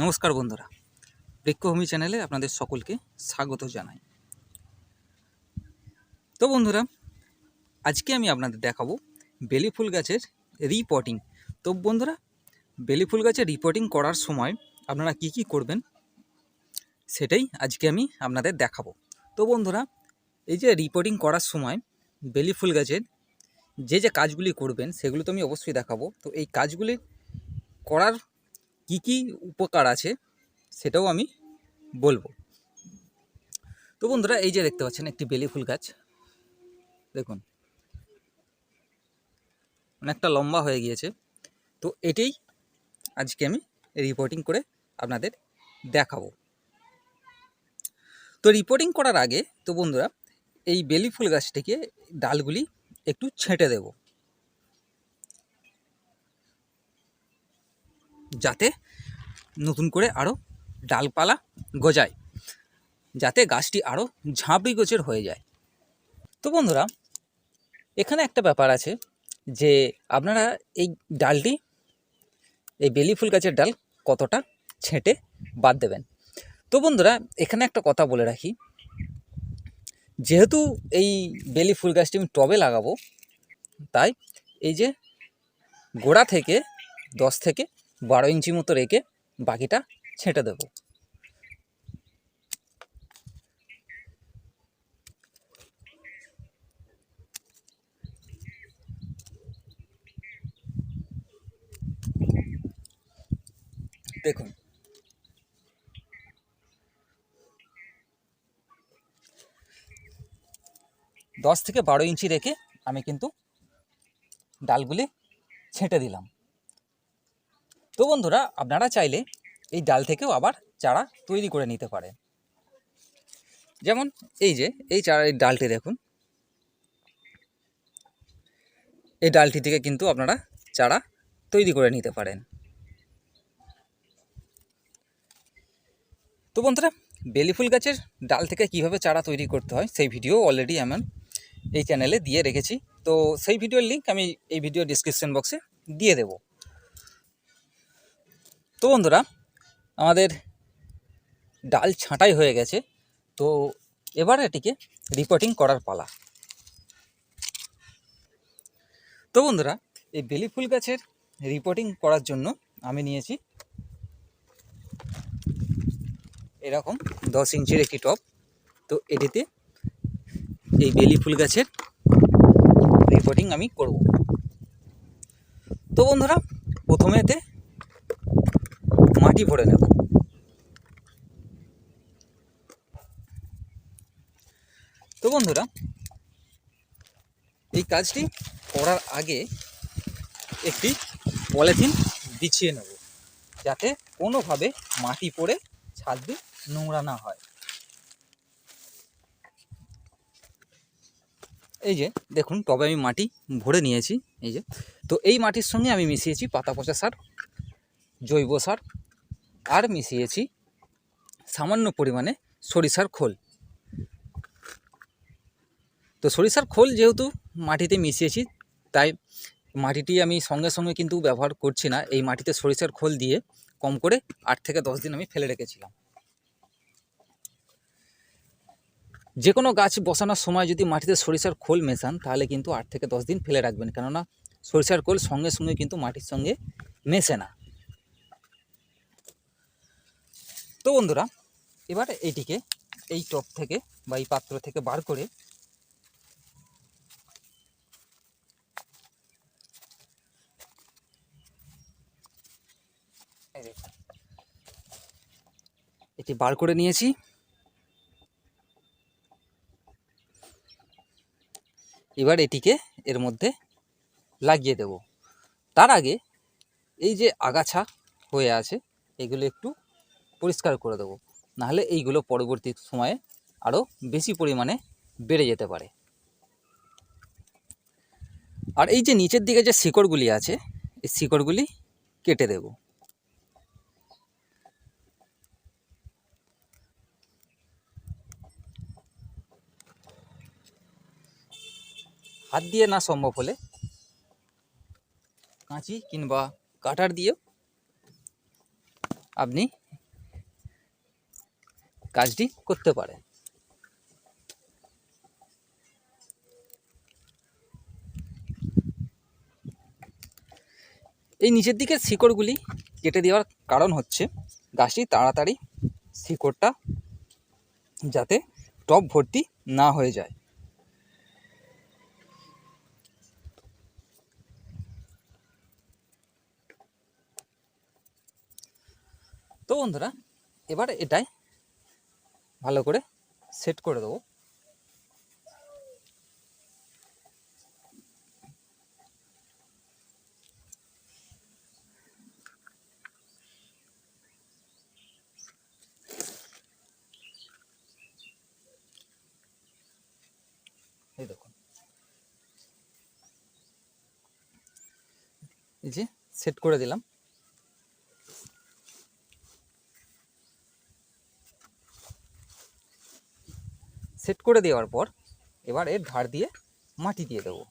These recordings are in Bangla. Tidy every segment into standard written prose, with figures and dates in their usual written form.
নমস্কার বন্ধুরা, বৃক্ষভূমি চ্যানেলে আপনাদের সকলকে স্বাগত জানাই। তো বন্ধুরা, আজকে আমি আপনাদের দেখাবো বেলি ফুল গাছের রিপোর্টিং। তো বন্ধুরা, বেলি ফুল গাছের রিপোর্টিং করার সময় আপনারা কি কি করবেন সেটাই আজকে আমি আপনাদের দেখাবো। তো বন্ধুরা, এই যে রিপোর্টিং করার সময় বেলি ফুল গাছের যে কাজগুলি করবেন সেগুলো তো আমি অবশ্যই দেখাবো। তো এই কাজগুলি করার কি কি উপকার আছে সেটাও আমি বলবো। তো বন্ধুরা, এই যে দেখতে পাচ্ছেন একটি বেলি ফুল গাছ, দেখুন অনেকটা লম্বা হয়ে গিয়েছে। তো এটাই আজকে আমি রিপোর্টিং করে আপনাদের দেখাবো। তো রিপোর্টিং করার আগে তো বন্ধুরা, এই বেলি ফুল গাছটিকে ডালগুলি একটু ছেঁটে দেব, যাতে নতুন করে আরও ডালপালা গজায়, যাতে গাছটি আরও ঝাঁপড়ি গোছের হয়ে যায়। তো বন্ধুরা, এখানে একটা ব্যাপার আছে যে আপনারা এই ডালটি, এই বেলি ফুল গাছের ডাল কতটা ছেঁটে বাদ দেবেন। তো বন্ধুরা, এখানে একটা কথা বলে রাখি, যেহেতু এই বেলি ফুল গাছটি আমি টবে লাগাবো, তাই এই যে গোড়া থেকে 10 থেকে 12 ইঞ্চি মতো রেখে বাকিটা ছেঁটে দেব। দেখুন, দশ থেকে 12 ইঞ্চি রেখে আমি কিন্তু ডালগুলি ছেঁটে দিলাম। তো বন্ধুরা, আপনারা চাইলে এই ডাল থেকেও আবার চারা তৈরি করে নিতে পারেন। যেমন এই যে এই ডালটি দেখুন, এই ডালটি থেকে কিন্তু আপনারা চারা তৈরি করে নিতে পারেন। তো বন্ধুরা, বেলি ফুল গাছের ডাল থেকে কিভাবে চারা তৈরি করতে হয় সেই ভিডিও অলরেডি আমি এই চ্যানেলে দিয়ে রেখেছি। তো সেই ভিডিওর লিঙ্ক আমি এই ভিডিও ডিসক্রিপশন বক্সে দিয়ে দেব। তো বন্ধুরা, আমাদের ডাল ছাঁটাই হয়ে গেছে, তো এবার এটিকে রিপোর্টিং করার পালা। তো বন্ধুরা, এই বেলি ফুল গাছের রিপোর্টিং করার জন্য আমি নিয়েছি এরকম 10 ইঞ্চির একটি টব। তো এটিতে এই বেলি ফুল গাছের রিপোর্টিং আমি করব। তো বন্ধুরা, প্রথমে এতে মাটি ভরে নেব। তো বন্ধুরা, এই কাজটি করার আগে একটি পলিথিন বিছিয়ে নেব, যাতে কোনোভাবে মাটি পড়ে ছাদ দিয়ে নোংরা না হয়। এই যে দেখুন, টবে আমি মাটি ভরে নিয়েছি। এই যে, তো এই মাটির সঙ্গে আমি মিশিয়েছি পাতা পচা সার, জৈব সার, আর মিশিয়েছি সামান্য পরিমাণে সরিষার খোল। তো সরিষার খোল যেহেতু মাটিতে মিশিয়েছি, তাই মাটিটি আমি সঙ্গে সঙ্গে কিন্তু ব্যবহার করছি না। এই মাটিতে সরিষার খোল দিয়ে কম করে 8 থেকে 10 দিন আমি ফেলে রেখেছিলাম। যে কোনো গাছ বসানোর সময় যদি মাটিতে সরিষার খোল মেশান, তাহলে কিন্তু 8 থেকে 10 দিন ফেলে রাখবেন, কেননা সরিষার খোল সঙ্গে সঙ্গে কিন্তু মাটির সঙ্গে মেশে না। তো বন্ধুরা, এবার এইটিকে এই টব থেকে বা এই পাত্র থেকে বার করে এটি বার করে নিয়েছি। এবার এটিকে এর মধ্যে লাগিয়ে দেব। তার আগে এই যে আগাছা হয়ে আছে, এগুলো একটু পরিষ্কার করে দেবো, নাহলে এইগুলো পরবর্তী সময়ে আরও বেশি পরিমাণে বেড়ে যেতে পারে। আর এই যে নিচের দিকে যে শিকড়গুলি আছে, এই শিকড়গুলি কেটে দেব। হাত দিয়ে না সম্ভব হলে কাঁচি কিংবা কাটার দিয়েও আপনি কাজটি করতে পারে। এই নিচের দিকের শিকড়গুলি কেটে দেওয়ার কারণ হচ্ছে গাছটি তাড়াতাড়ি শিকড়টা যাতে টব ভর্তি না হয়ে যায়। তো বন্ধুরা, এবার এটাই ভালো করে সেট করে দেবো। এই দেখুন, এই যে সেট করে দিলাম। সেট করে দেওয়ার পর এবার এর ধার দিয়ে মাটি দিয়ে দেবো।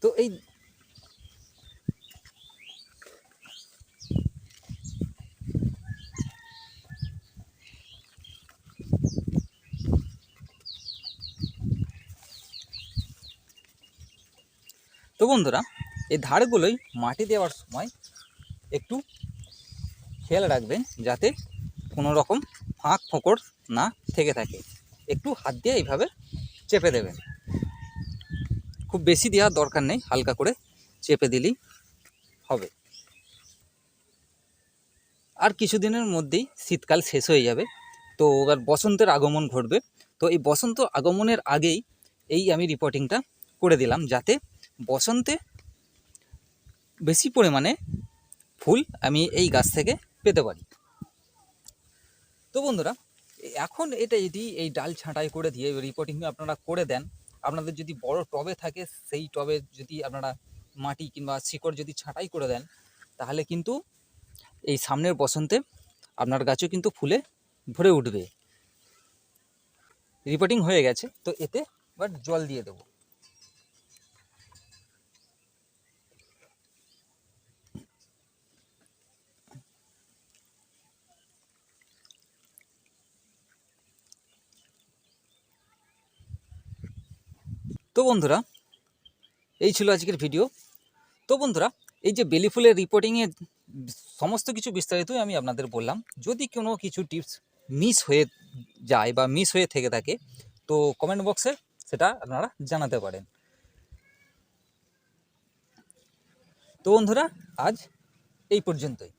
তো এই তো বন্ধুরা, এই ধারগুলোই মাটি দেওয়ার সময় একটু খেয়াল রাখবেন যাতে কোনো রকম ফাঁক ফোকর না থেকে থাকে। একটু হাত দিয়ে এইভাবে চেপে দেবেন, খুব বেশি দেওয়ার দরকার নেই, হালকা করে চেপে দিলেই হবে। আর কিছুদিনের মধ্যেই শীতকাল শেষ হয়ে যাবে, তো এবার বসন্তের আগমন ঘটবে। তো এই বসন্ত আগমনের আগেই এই আমি রিপোর্টিংটা করে দিলাম, যাতে বসন্তে বেশি পরিমাণে ফুল আমি এই গাছ থেকে পেতে পারি। তো বন্ধুরা, এখন এটা যদি এই ডাল ছাঁটাই করে দিয়ে রিপোর্টিং আপনারা করে দেন, আপনাদের যদি বড় টবে থাকে সেই টবে যদি আপনারা মাটি কিংবা শিকড় যদি ছাঁটাই করে দেন, তাহলে কিন্তু এই সামনের বসন্তে আপনার গাছও কিন্তু ফুলে ভরে উঠবে। রিপোর্টিং হয়ে গেছে, তো এতে এবার জল দিয়ে দেবো। তো বন্ধুরা, এই ছিল আজকের ভিডিও। তো বন্ধুরা, এই যে বেলি ফুলের রিপোর্টিংয়ের সমস্ত কিছু বিস্তারিতই আমি আপনাদের বললাম। যদি কোনো কিছু টিপস মিস হয়ে যায় বা মিস হয়ে থেকে থাকে, তো কমেন্ট বক্সে সেটা আপনারা জানাতে পারেন। তো বন্ধুরা, আজ এই পর্যন্তই।